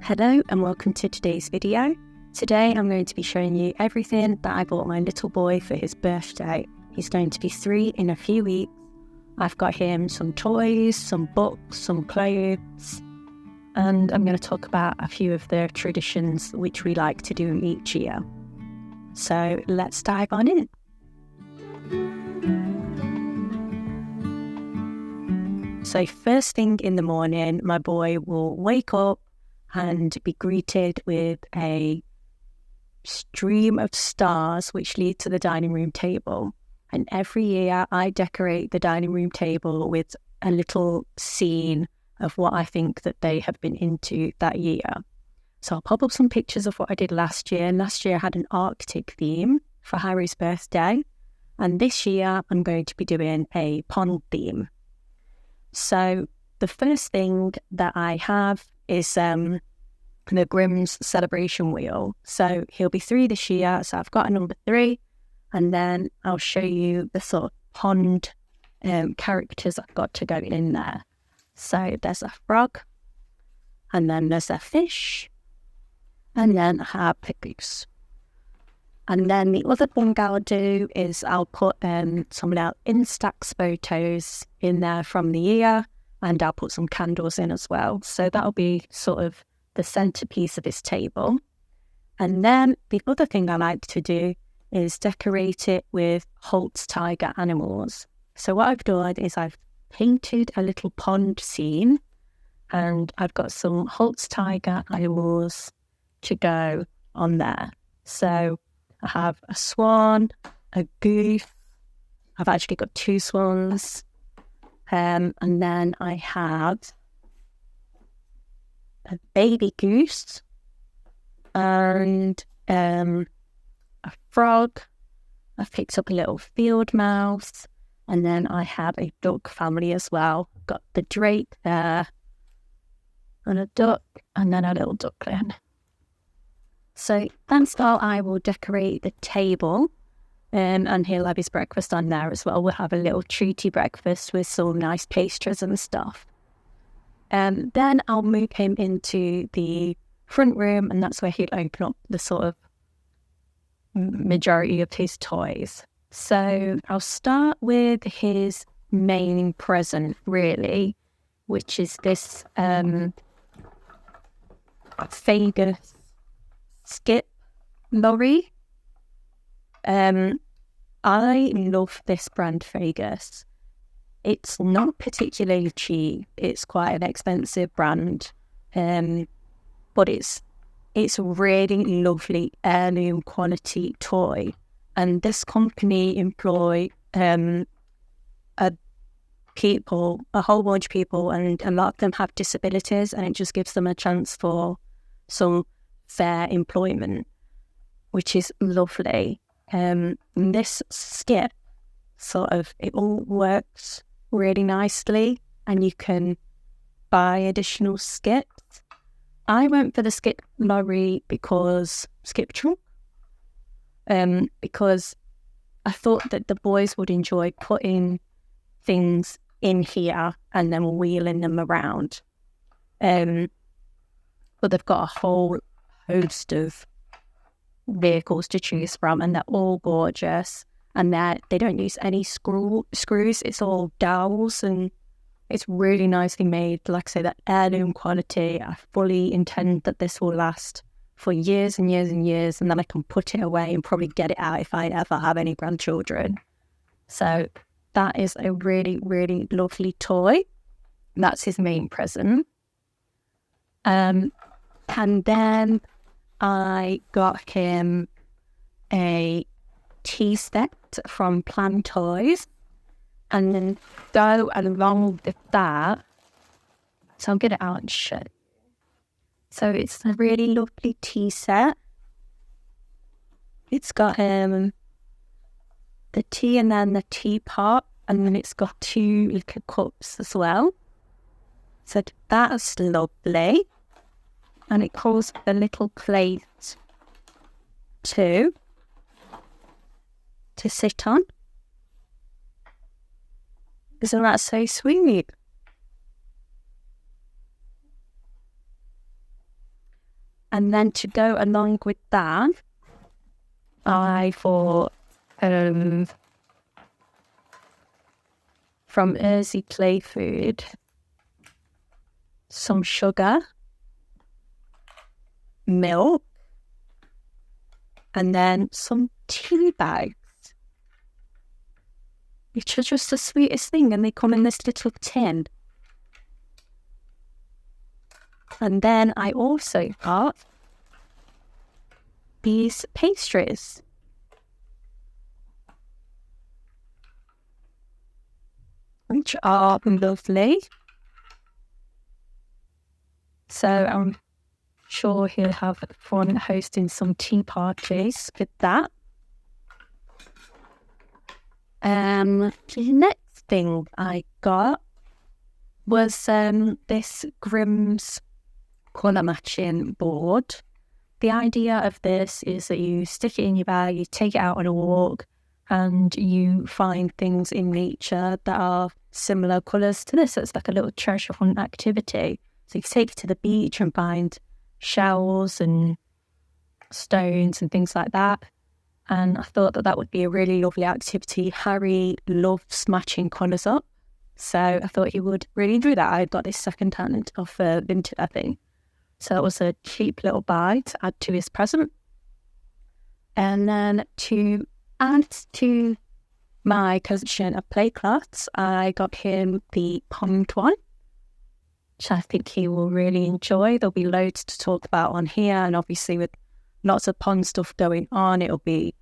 Hello and welcome to today's video. Today I'm going to be showing you everything that I bought my little boy for his birthday. He's going to be 3 in a few weeks. I've got him some toys, some books, some clothes, and I'm going to talk about a few of the traditions which we like to do each year. So let's dive on in. So first thing in the morning, my boy will wake up and be greeted with a stream of stars which lead to the dining room table. And every year I decorate the dining room table with a little scene of what I think that they have been into that year. So I'll pop up some pictures of what I did last year. Last year I had an Arctic theme for Harry's birthday. And this year I'm going to be doing a pond theme. So the first thing that I have is the Grimm's celebration wheel. So he'll be 3 this year, so I've got a number 3, and then I'll show you the sort of pond characters I've got to go in there. So there's a frog, and then there's a fish, and then I have a goose. And then the other thing I'll do is I'll put some little Instax photos in there from the year, and I'll put some candles in as well. So that'll be sort of the centerpiece of his table. And then the other thing I like to do is decorate it with Holt's tiger animals. So what I've done is I've painted a little pond scene, and I've got some Holt's tiger animals to go on there. So I have a swan, a goose. I've actually got 2 swans. And then I have a baby goose and a frog. I've picked up a little field mouse, and then I have a duck family as well. Got the drake there, and a duck, and then a little duckling. So that's how I will decorate the table, and he'll have his breakfast on there as well. We'll have a little treaty breakfast with some nice pastries and stuff. Then I'll move him into the front room, and that's where he'll open up the sort of majority of his toys. So I'll start with his main present, really, which is this Vegas skip lorry. I love this brand Vegas. It's not particularly cheap. It's quite an expensive brand, but it's a really lovely heirloom quality toy. And this company employ a whole bunch of people, and a lot of them have disabilities, and it just gives them a chance for some fair employment, which is lovely. This skip it all works really nicely, and you can buy additional skips. I went for the skip lorry because because I thought that the boys would enjoy putting things in here and then wheeling them around. But they've got a whole host of vehicles to choose from, and they're all gorgeous, and they don't use any screws. It's all dowels, and it's really nicely made. Like I say, that heirloom quality. I fully intend that this will last for years and years and years, and then I can put it away and probably get it out if I ever have any grandchildren. So that is a really, really lovely toy. That's his main present. And then I got him a tea set from Plan Toys, and then go along with that. So I'll get it out and show you. So it's a really lovely tea set. It's got the tea and then the teapot, and then it's got 2 little cups as well. So that's lovely. And it comes with a little plate too to sit on. Isn't that so sweet? And then to go along with that, I thought from Earthy Play Food, some sugar, milk, and then some tea bags, which are just the sweetest thing, and they come in this little tin. And then I also got these pastries. Which are lovely. So I'm sure he'll have fun hosting some tea parties with that. The next thing I got was this Grimm's colour matching board. The idea of this is that you stick it in your bag, you take it out on a walk, and you find things in nature that are similar colours to this. So it's like a little treasure hunt activity. So you take it to the beach and find shells and stones and things like that. And I thought that would be a really lovely activity. Harry loves matching colours up, so I thought he would really enjoy that. I got this second hand off Vinted, I think. So it was a cheap little buy to add to his present. And then to add to my collection of play cloths, I got him the pond one, which I think he will really enjoy. There'll be loads to talk about on here, and obviously with lots of pond stuff going on, it'll be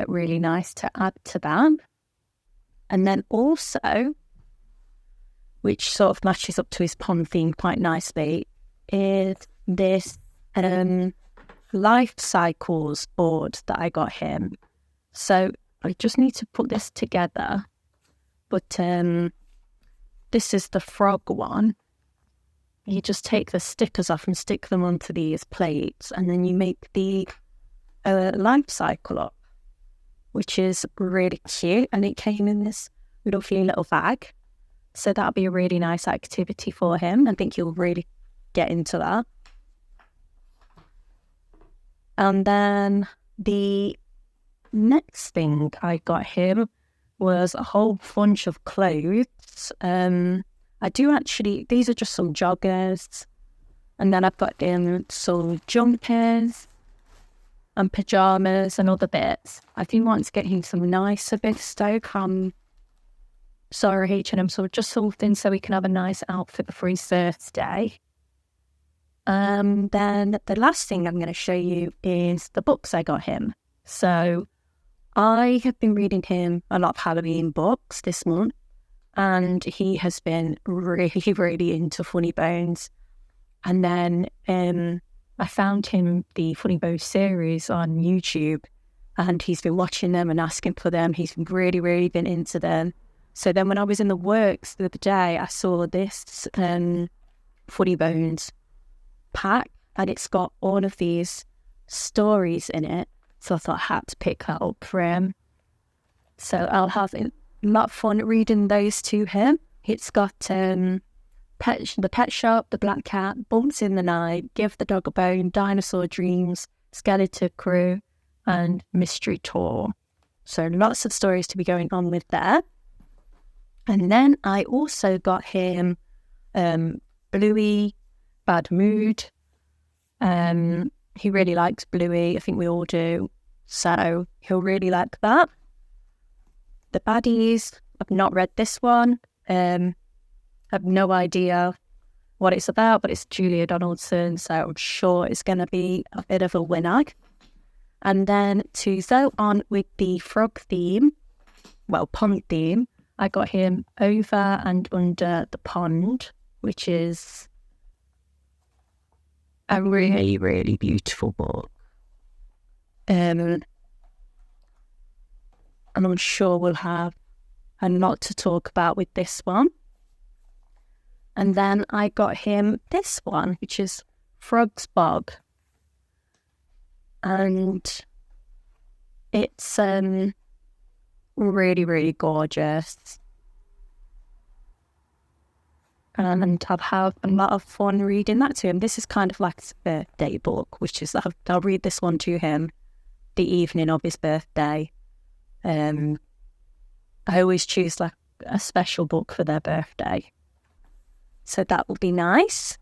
really nice to add to that. And then also, which sort of matches up to his pond theme quite nicely, is this life cycles board that I got him. So I just need to put this together, but this is the frog one. You just take the stickers off and stick them onto these plates, and then you make the life cycle up, which is really cute, and it came in this lovely little bag. So that'll be a really nice activity for him. I think he'll really get into that. And then the next thing I got him was a whole bunch of clothes. I do actually, these are just some joggers. And then I've got him some jumpers and pyjamas and other bits. I do want to get him some nicer bits though from Zara H&M, so just something so he can have a nice outfit for his birthday. Then the last thing I'm going to show you is the books I got him. So I have been reading him a lot of Halloween books this month, and he has been really, really into Funny Bones. And then I found him the Funny Bones series on YouTube, and he's been watching them and asking for them. He's really, really been into them. So then when I was in the works the other day, I saw this Funny Bones pack, and it's got all of these stories in it. So I thought I had to pick that up for him. So I'll have a lot of fun reading those to him. It's got the Pet Shop, The Black Cat, Bumps in the Night, Give the Dog a Bone, Dinosaur Dreams, Skeleton Crew, and Mystery Tour. So lots of stories to be going on with there. And then I also got him Bluey, Bad Mood. He really likes Bluey. I think we all do. So he'll really like that. The Baddies, I've not read this one. I have no idea what it's about, but it's Julia Donaldson, so I'm sure it's going to be a bit of a winner. And then to go on with the frog theme, well, pond theme, I got him Over and Under the Pond, which is a really, really beautiful book. And I'm sure we'll have a lot to talk about with this one. And then I got him this one, which is Frog's Bog. And it's really, really gorgeous. and I'll have a lot of fun reading that to him. This is kind of like his birthday book, which is I'll read this one to him the evening of his birthday. I always choose like a special book for their birthday, so that will be nice.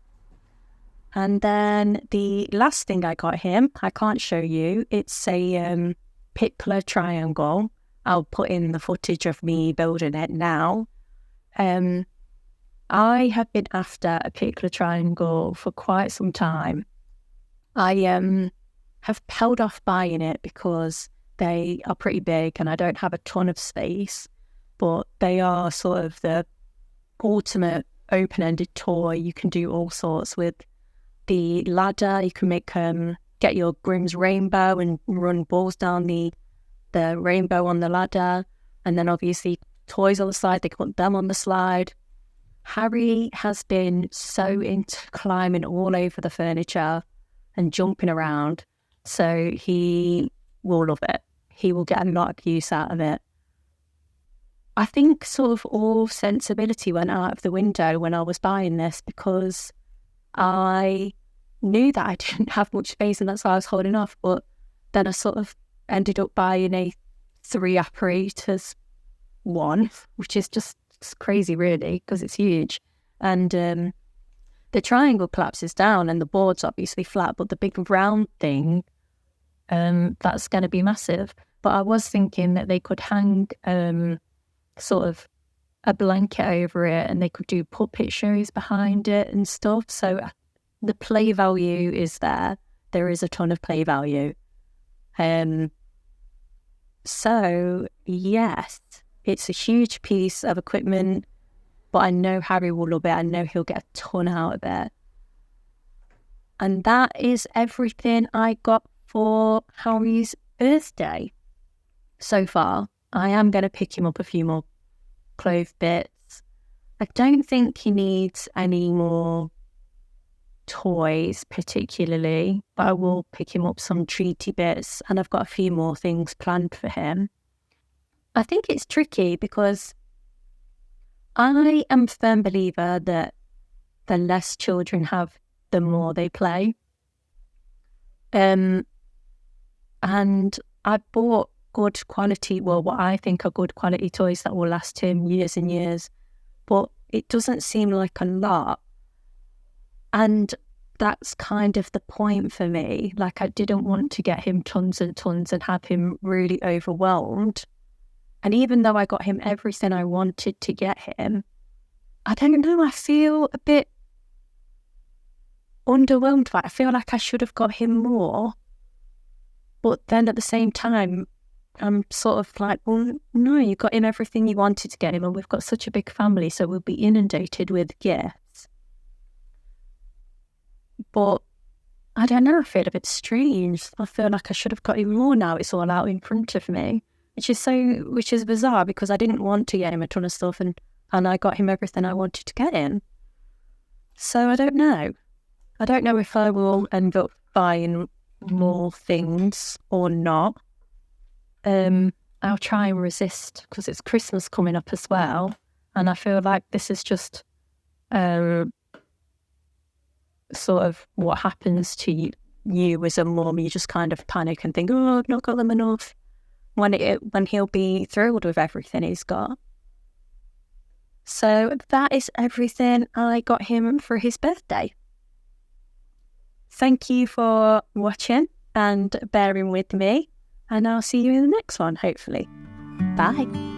And then the last thing I got him, I can't show you. It's a pickler triangle. I'll put in the footage of me building it now. I have been after a pickler triangle for quite some time. I have held off buying it because they are pretty big and I don't have a ton of space, but they are sort of the ultimate open-ended toy. You can do all sorts with the ladder. You can make get your Grimm's rainbow and run balls down the rainbow on the ladder, and then obviously toys on the side, they put them on the slide. Harry has been so into climbing all over the furniture and jumping around, so he will love it. He will get a lot of use out of it. I think sort of all sensibility went out of the window when I was buying this, because I knew that I didn't have much space and that's why I was holding off, but then I sort of ended up buying a 3 apparatus one, which is just crazy really, because it's huge. And the triangle collapses down and the board's obviously flat, but the big round thing, that's going to be massive. But I was thinking that they could hang sort of a blanket over it and they could do puppet shows behind it and stuff. So the play value is there. There is a ton of play value. So yes, it's a huge piece of equipment, but I know Harry will love it. I know he'll get a ton out of it. And that is everything I got for Harry's birthday so far. I am going to pick him up a few more clothes bits. I don't think he needs any more toys particularly, but I will pick him up some treaty bits, and I've got a few more things planned for him. I think it's tricky because I am a firm believer that the less children have, the more they play. And I bought good quality, well, what I think are good quality toys that will last him years and years, but it doesn't seem like a lot. And that's kind of the point for me. Like, I didn't want to get him tons and tons and have him really overwhelmed. And even though I got him everything I wanted to get him, I don't know, I feel a bit underwhelmed by it. I feel like I should have got him more. But then at the same time, I'm sort of like, well, no, you got him everything you wanted to get him, and we've got such a big family, so we'll be inundated with gifts. But I don't know, I feel a bit strange. I feel like I should have got him more now. It's all out in front of me. Which is bizarre, because I didn't want to get him a ton of stuff and I got him everything I wanted to get him. So I don't know. I don't know if I will end up buying more things or not. I'll try and resist, because it's Christmas coming up as well. And I feel like this is just sort of what happens to you as a mum. You just kind of panic and think, oh, I've not got them enough. When he'll be thrilled with everything he's got. So that is everything I got him for his birthday. Thank you for watching and bearing with me, and I'll see you in the next one, hopefully. Bye.